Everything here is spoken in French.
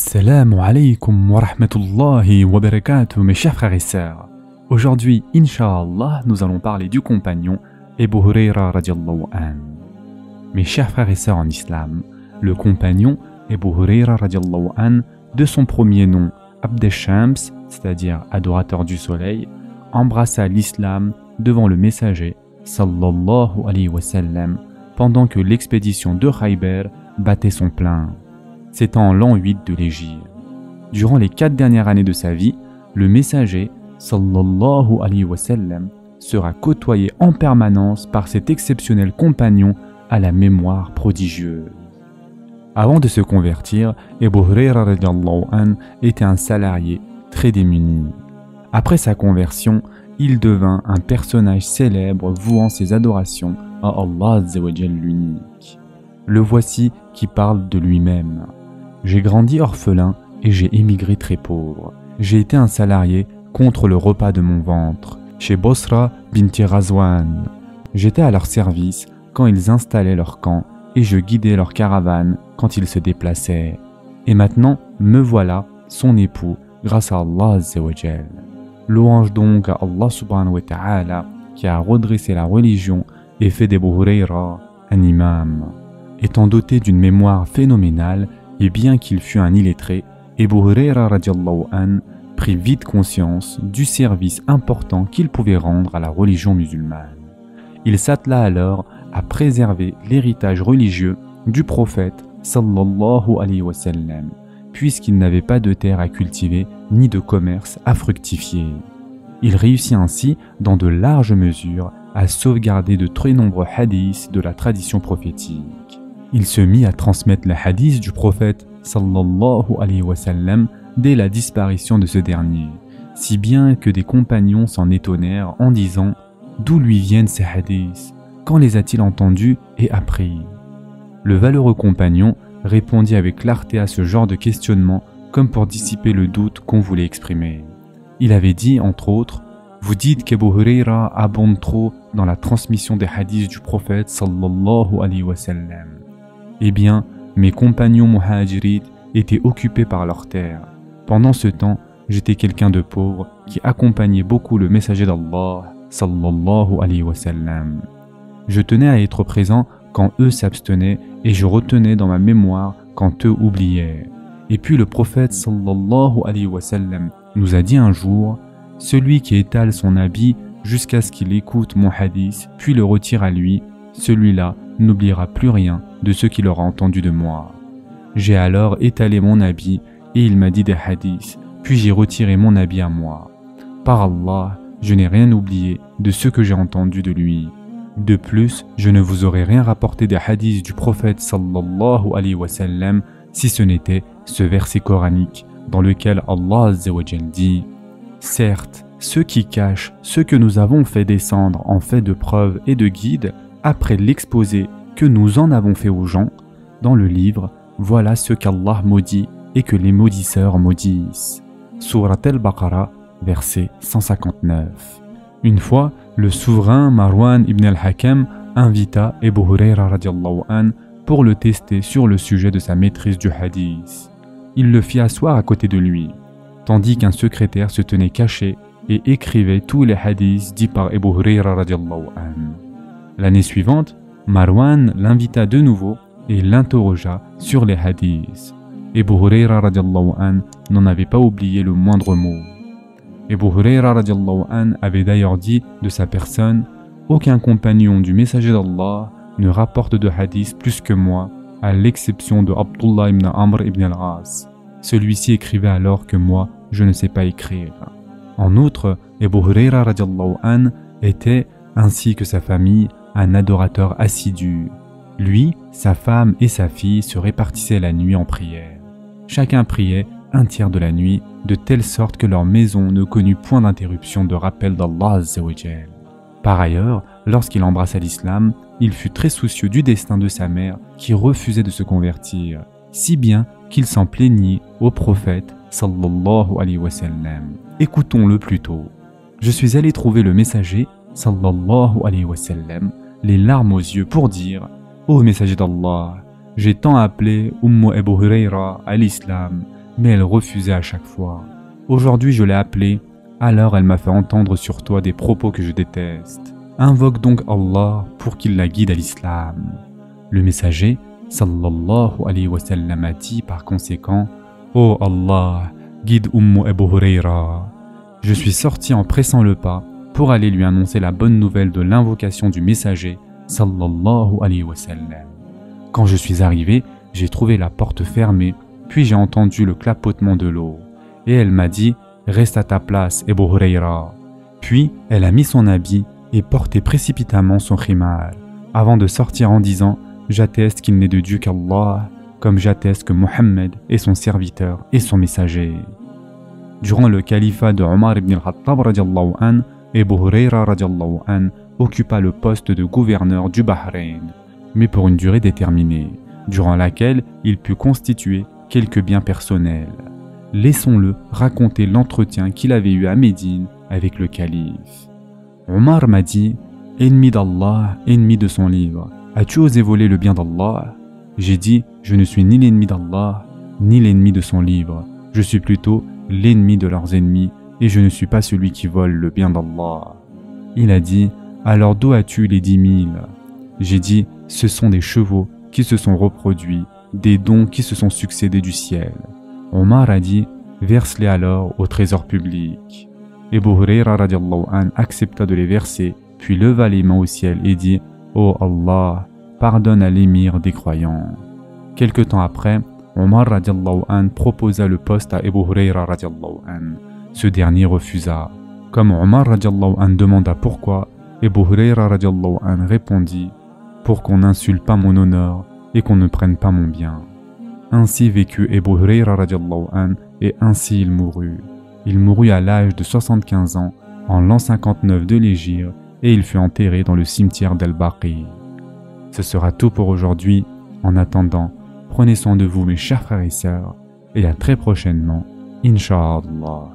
Assalamu alaikum wa rahmatullahi wa barakatuh mes chers frères et sœurs. Aujourd'hui, Inch'Allah, nous allons parler du compagnon Abu Hurayra radiallahu anhu. Mes chers frères et sœurs en islam, le compagnon Abu Hurayra radiallahu anhu, de son premier nom Abd Shams, c'est-à-dire adorateur du soleil, embrassa l'islam devant le messager sallallahu alayhi wa sallam pendant que l'expédition de Khaybar battait son plein. C'est en l'an 8 de l'Hégire. Durant les 4 dernières années de sa vie, le messager sallallahu alayhi wa sallam sera côtoyé en permanence par cet exceptionnel compagnon à la mémoire prodigieuse. Avant de se convertir, Abu Hurayra radiallahu anhu était un salarié très démuni. Après sa conversion, il devint un personnage célèbre vouant ses adorations à Allah azza wa jalla l'unique. Le voici qui parle de lui-même. J'ai grandi orphelin et j'ai émigré très pauvre. J'ai été un salarié contre le repas de mon ventre, chez Bosra binti Razwan. J'étais à leur service quand ils installaient leur camp et je guidais leur caravane quand ils se déplaçaient. Et maintenant, me voilà, son époux, grâce à Allah azza wa jalla. Louange donc à Allah subhanahu wa ta'ala qui a redressé la religion et fait d'Abu Hurayra un imam. Étant doté d'une mémoire phénoménale, et bien qu'il fût un illettré, Abu Hurayra radiallahu anhu prit vite conscience du service important qu'il pouvait rendre à la religion musulmane. Il s'attela alors à préserver l'héritage religieux du prophète sallallahu alayhi wa sallam, puisqu'il n'avait pas de terre à cultiver ni de commerce à fructifier. Il réussit ainsi, dans de larges mesures, à sauvegarder de très nombreux hadiths de la tradition prophétique. Il se mit à transmettre les hadiths du prophète sallallahu alayhi wa sallam dès la disparition de ce dernier, si bien que des compagnons s'en étonnèrent en disant « D'où lui viennent ces hadiths? Quand les a-t-il entendus et appris ?» Le valeureux compagnon répondit avec clarté à ce genre de questionnement comme pour dissiper le doute qu'on voulait exprimer. Il avait dit, entre autres, « Vous dites qu'Abu Hurayra abonde trop dans la transmission des hadiths du prophète sallallahu alayhi wa sallam. Eh bien, mes compagnons muhajirites étaient occupés par leurs terres. Pendant ce temps, j'étais quelqu'un de pauvre qui accompagnait beaucoup le messager d'Allah sallallahu alayhi wa sallam. Je tenais à être présent quand eux s'abstenaient et je retenais dans ma mémoire quand eux oubliaient. Et puis le prophète sallallahu alayhi wa sallam nous a dit un jour « Celui qui étale son habit jusqu'à ce qu'il écoute mon hadith puis le retire à lui, celui-là n'oubliera plus rien de ce qu'il aura entendu de moi. » J'ai alors étalé mon habit et il m'a dit des hadiths, puis j'ai retiré mon habit à moi. Par Allah, je n'ai rien oublié de ce que j'ai entendu de lui. De plus, je ne vous aurais rien rapporté des hadiths du prophète sallallahu alayhi wa sallam si ce n'était ce verset coranique dans lequel Allah azza wa jalla dit « Certes, ceux qui cachent ce que nous avons fait descendre en fait de preuve et de guide, après l'exposé que nous en avons fait aux gens, dans le livre, voilà ce qu'Allah maudit et que les maudisseurs maudissent. » Surat al-Baqarah, verset 159. Une fois, le souverain Marwan ibn al-Hakam invita Abu Hurayra radiallahu anhu pour le tester sur le sujet de sa maîtrise du hadith. Il le fit asseoir à côté de lui, tandis qu'un secrétaire se tenait caché et écrivait tous les hadiths dits par Abu Hurayra radiallahu anhu. L'année suivante, Marwan l'invita de nouveau et l'interrogea sur les hadiths. Abu Hurayra radiallahu anhu n'en avait pas oublié le moindre mot. Abu Hurayra radiallahu anhu avait d'ailleurs dit de sa personne « Aucun compagnon du messager d'Allah ne rapporte de hadith plus que moi, à l'exception de Abdullah ibn Amr ibn al-As. Celui-ci écrivait alors que moi, je ne sais pas écrire. » En outre, Abu Hurayra radiallahu anhu était, ainsi que sa famille, un adorateur assidu. Lui, sa femme et sa fille se répartissaient la nuit en prière. Chacun priait un tiers de la nuit, de telle sorte que leur maison ne connut point d'interruption de rappel d'Allah azza wa jalla. Par ailleurs, lorsqu'il embrassa l'islam, il fut très soucieux du destin de sa mère qui refusait de se convertir, si bien qu'il s'en plaignit au prophète sallallahu alayhi wa sallam. Écoutons-le plutôt. Je suis allé trouver le messager sallallahu alayhi wa sallam, les larmes aux yeux pour dire « Ô messager d'Allah, j'ai tant appelé Abu Hurayra à l'islam, mais elle refusait à chaque fois. Aujourd'hui je l'ai appelée, alors elle m'a fait entendre sur toi des propos que je déteste. Invoque donc Allah pour qu'il la guide à l'islam. Le messager, sallallahu alayhi wa sallam, a dit par conséquent, ô Allah, guide Abu Hurayra. Je suis sorti en pressant le pas pour aller lui annoncer la bonne nouvelle de l'invocation du messager, sallallahu alayhi wa sallam. Quand je suis arrivé, j'ai trouvé la porte fermée, puis j'ai entendu le clapotement de l'eau. Et elle m'a dit, reste à ta place, Abu Hurayra. Puis elle a mis son habit et porté précipitamment son khimar, avant de sortir en disant, j'atteste qu'il n'est de Dieu qu'Allah, comme j'atteste que Mohammed est son serviteur et son messager. Durant le califat de Omar ibn al-Khattab radiallahu an, Abu Hurayra radiallahu an occupa le poste de gouverneur du Bahreïn, mais pour une durée déterminée, durant laquelle il put constituer quelques biens personnels. Laissons-le raconter l'entretien qu'il avait eu à Médine avec le calife. Omar m'a dit, ennemi d'Allah, ennemi de son livre, as-tu osé voler le bien d'Allah? J'ai dit, je ne suis ni l'ennemi d'Allah, ni l'ennemi de son livre, je suis plutôt l'ennemi de leurs ennemis, et je ne suis pas celui qui vole le bien d'Allah. Il a dit, alors d'où as-tu les 10 000? J'ai dit, ce sont des chevaux qui se sont reproduits, des dons qui se sont succédés du ciel. Omar a dit, verse-les alors au trésor public. Abu Hurayra radiallahu an accepta de les verser, puis leva les mains au ciel et dit, ô Allah, pardonne à l'émir des croyants. Quelque temps après, Omar radiallahu an proposa le poste à Abu Hurayra radiallahu an. Ce dernier refusa. Comme Omar radiallahu an demanda pourquoi, Abu Hurayra radiallahu an répondit, pour qu'on n'insulte pas mon honneur et qu'on ne prenne pas mon bien. Ainsi vécut Abu Hurayra radiallahu an et ainsi il mourut. Il mourut à l'âge de 75 ans en l'an 59 de l'Hégire et il fut enterré dans le cimetière d'Al-Baqi. Ce sera tout pour aujourd'hui. En attendant, prenez soin de vous mes chers frères et sœurs et à très prochainement, Inch'Allah.